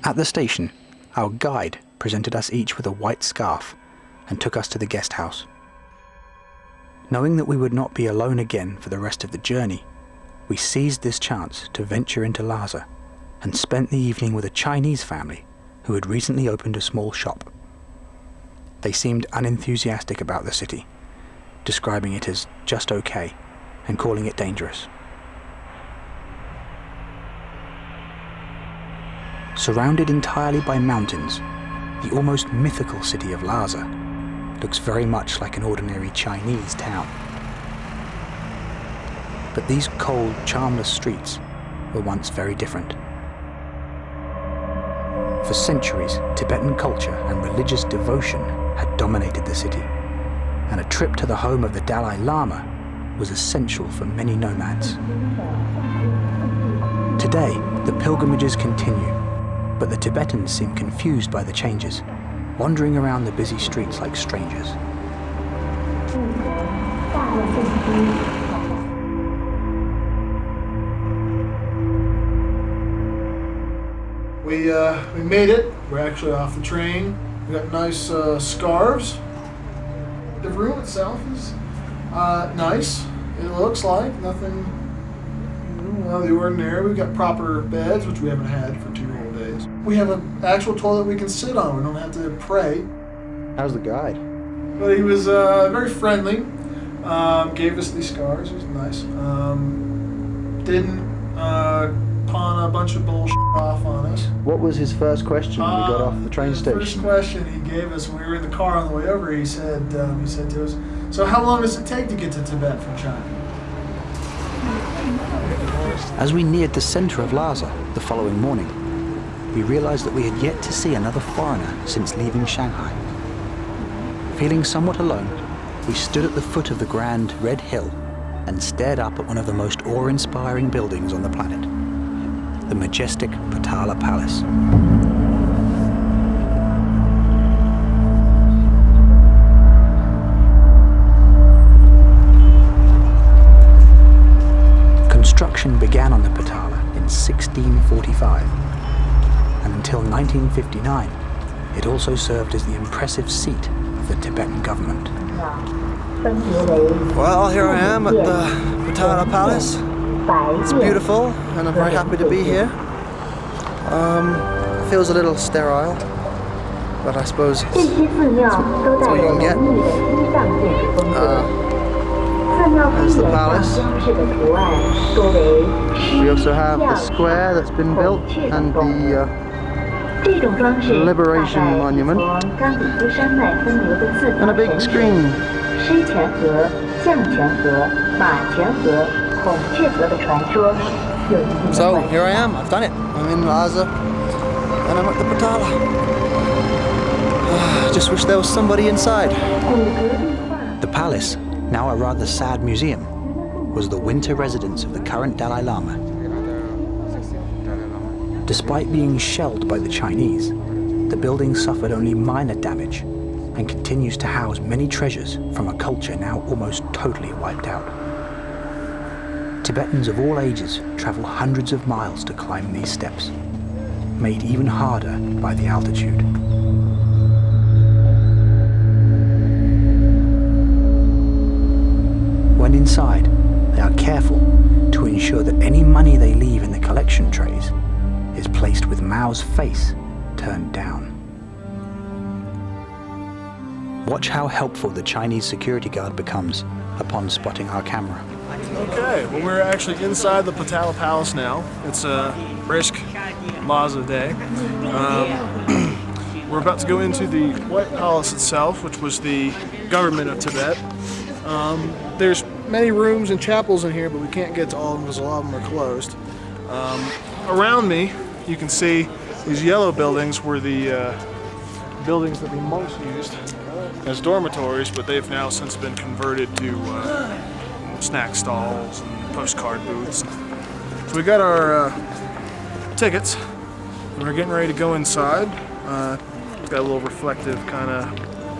At the station, our guide presented us each with a white scarf and took us to the guest house. Knowing that we would not be alone again for the rest of the journey, we seized this chance to venture into Lhasa and spent the evening with a Chinese family who had recently opened a small shop. They seemed unenthusiastic about the city, describing it as just okay and calling it dangerous. Surrounded entirely by mountains, the almost mythical city of Lhasa looks very much like an ordinary Chinese town. But these cold, charmless streets were once very different. For centuries, Tibetan culture and religious devotion had dominated the city, and a trip to the home of the Dalai Lama was essential for many nomads. Today, the pilgrimages continue, but the Tibetans seem confused by the changes, wandering around the busy streets like strangers. We made it. We're actually off the train. We got nice scarves. The room itself is nice. It looks like nothing out of the ordinary. We've got proper beds, which we haven't had for 2 whole days. We have an actual toilet we can sit on. We don't have to pray. How's the guide? But he was very friendly. Gave us these scarves. It was nice. Didn't pawn a bunch of bullshit off on us. What was his first question when we got off the train station? The first question he gave us when we were in the car on the way over, he said to us, "So how long does it take to get to Tibet from China?" As we neared the center of Lhasa the following morning, we realized that we had yet to see another foreigner since leaving Shanghai. Feeling somewhat alone, we stood at the foot of the grand Red Hill and stared up at one of the most awe-inspiring buildings on the planet, the majestic Potala Palace. Construction began on the Potala in 1645, and until 1959, it also served as the impressive seat of the Tibetan government. Well, here I am at the Potala Palace. It's beautiful, and I'm very happy to be here. It feels a little sterile, but I suppose it's what you can get. There's the palace. We also have the square that's been built and the Liberation Monument and a big screen. So here I am, I've done it. I'm in Lhasa and I'm at the Potala. I just wish there was somebody inside. The palace, now a rather sad museum, was the winter residence of the current Dalai Lama. Despite being shelled by the Chinese, the building suffered only minor damage and continues to house many treasures from a culture now almost totally wiped out. Tibetans of all ages travel hundreds of miles to climb these steps, made even harder by the altitude. When inside, they are careful to ensure that any money they leave in the collection trays is placed with Mao's face turned down. Watch how helpful the Chinese security guard becomes upon spotting our camera. Okay, well we're actually inside the Potala Palace now. It's a brisk Lhasa day. We're about to go into the White Palace itself, which was the government of Tibet. There's many rooms and chapels in here, but we can't get to all of them because a lot of them are closed. Around me, you can see these yellow buildings were the buildings that the monks used as dormitories, but they've now since been converted to snack stalls and postcard booths. So we got our tickets, and we're getting ready to go inside. It's got a little reflective kind of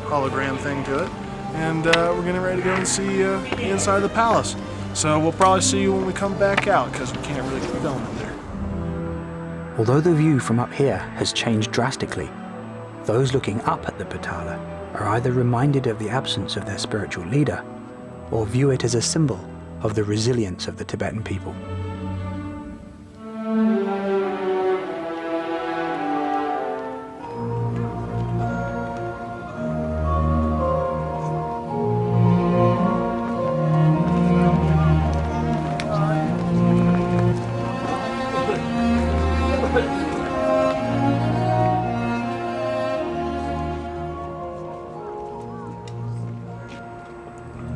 hologram thing to it, and we're getting ready to go and see the inside of the palace. So we'll probably see you when we come back out, because we can't really film in there. Although the view from up here has changed drastically, those looking up at the Potala are either reminded of the absence of their spiritual leader or view it as a symbol of the resilience of the Tibetan people.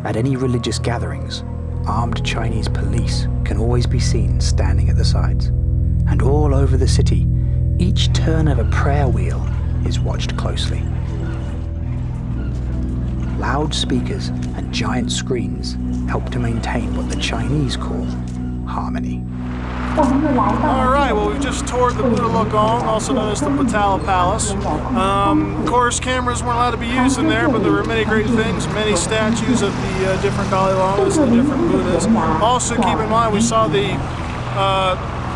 At any religious gatherings, armed Chinese police can always be seen standing at the sides. And all over the city, each turn of a prayer wheel is watched closely. Loudspeakers and giant screens help to maintain what the Chinese call harmony. Alright, well we've just toured the Buddha Lokong, also known as the Potala Palace. Of course, cameras weren't allowed to be used in there, but there were many great things, many statues of the different Dalai Lamas and the different Buddhas. Also keep in mind we saw the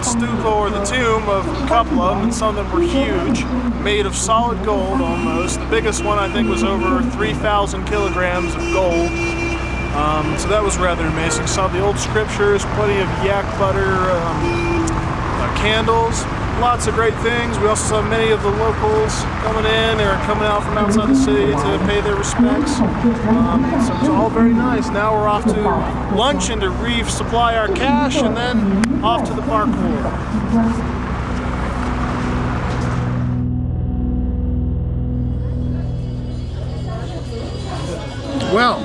stupa or the tomb of a couple of them, and some of them were huge, made of solid gold almost. The biggest one I think was over 3,000 kilograms of gold. So that was rather amazing. Saw the old scriptures, plenty of yak butter, candles, lots of great things. We also saw many of the locals coming in or coming out from outside the city to pay their respects. So it's all very nice. Now we're off to lunch and to resupply our cash, and then off to the parkour. Well,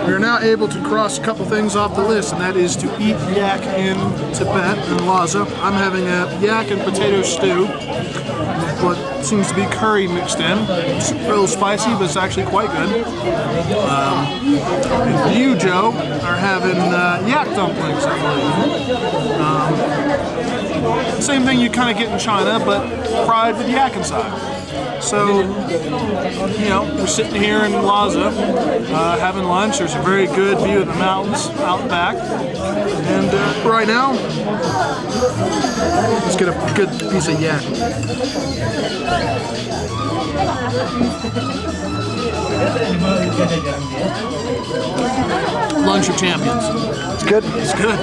we are now able to cross a couple things off the list, and that is to eat yak in Tibet, in Lhasa. I'm having a yak and potato stew with what seems to be curry mixed in. It's a little spicy, but it's actually quite good. And you, Joe, are having yak dumplings, I believe. Same thing you kind of get in China, but fried with yak inside. So, you know, we're sitting here in Lhasa, having lunch. There's a very good view of the mountains out back. And right now, let's get a good piece of yak. Lunch of champions. It's good. It's good.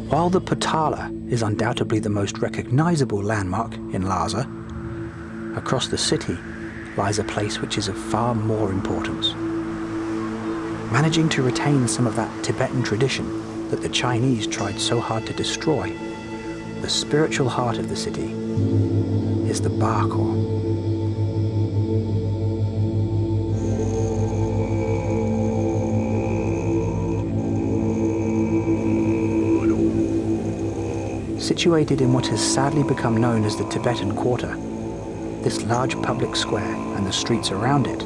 While the Potala is undoubtedly the most recognizable landmark in Lhasa, across the city lies a place which is of far more importance. Managing to retain some of that Tibetan tradition that the Chinese tried so hard to destroy, the spiritual heart of the city is the Bakor. Situated in what has sadly become known as the Tibetan Quarter, this large public square and the streets around it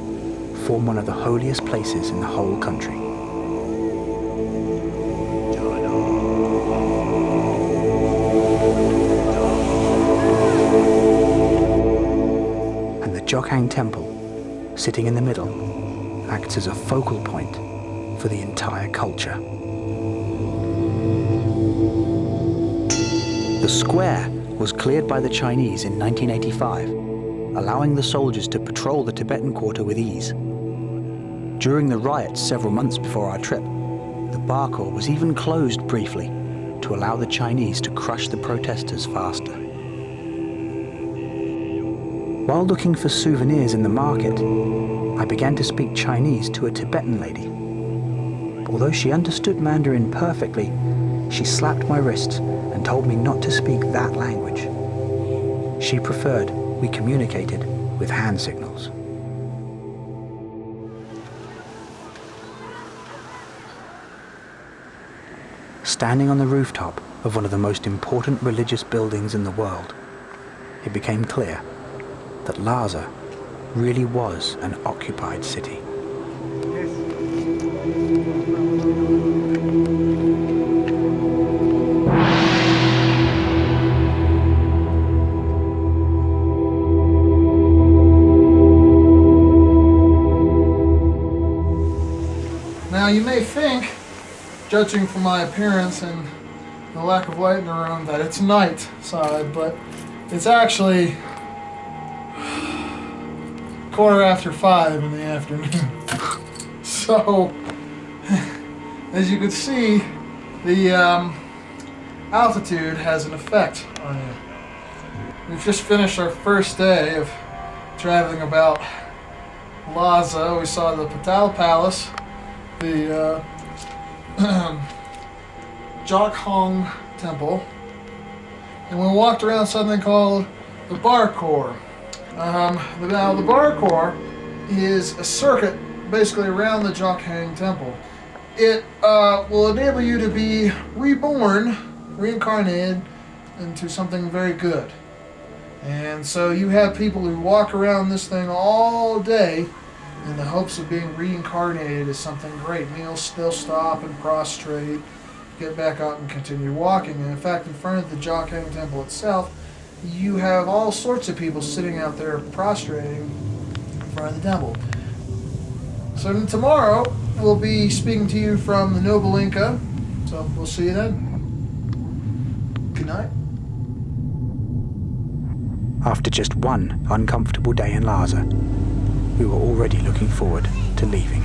form one of the holiest places in the whole country. And the Jokhang Temple, sitting in the middle, acts as a focal point for the entire culture. The square was cleared by the Chinese in 1985, allowing the soldiers to patrol the Tibetan Quarter with ease. During the riots several months before our trip, the Bakor was even closed briefly to allow the Chinese to crush the protesters faster. While looking for souvenirs in the market, I began to speak Chinese to a Tibetan lady. Although she understood Mandarin perfectly, she slapped my wrists and told me not to speak that language. She preferred we communicated with hand signals. Standing on the rooftop of one of the most important religious buildings in the world, it became clear that Lhasa really was an occupied city. Now you may think, judging from my appearance and the the lack of light in the room that it's night side, but it's actually 5:15 in the afternoon. So, as you can see, the altitude has an effect on you. We've just finished our first day of traveling about Lhasa. We saw the Patala Palace, the Jokhang Temple, and we walked around something called the Bar Khor. Now, the Bar Khor is a circuit basically around the Jokhang Temple. It will enable you to be reborn, reincarnated into something very good. And so you have people who walk around this thing all day in the hopes of being reincarnated as something great. And they'll stop and prostrate, get back up and continue walking. And in fact, in front of the Jokhang Temple itself, you have all sorts of people sitting out there prostrating in front of the temple. So then tomorrow, we'll be speaking to you from the Noble Inca. So we'll see you then. Good night. After just one uncomfortable day in Lhasa, we were already looking forward to leaving.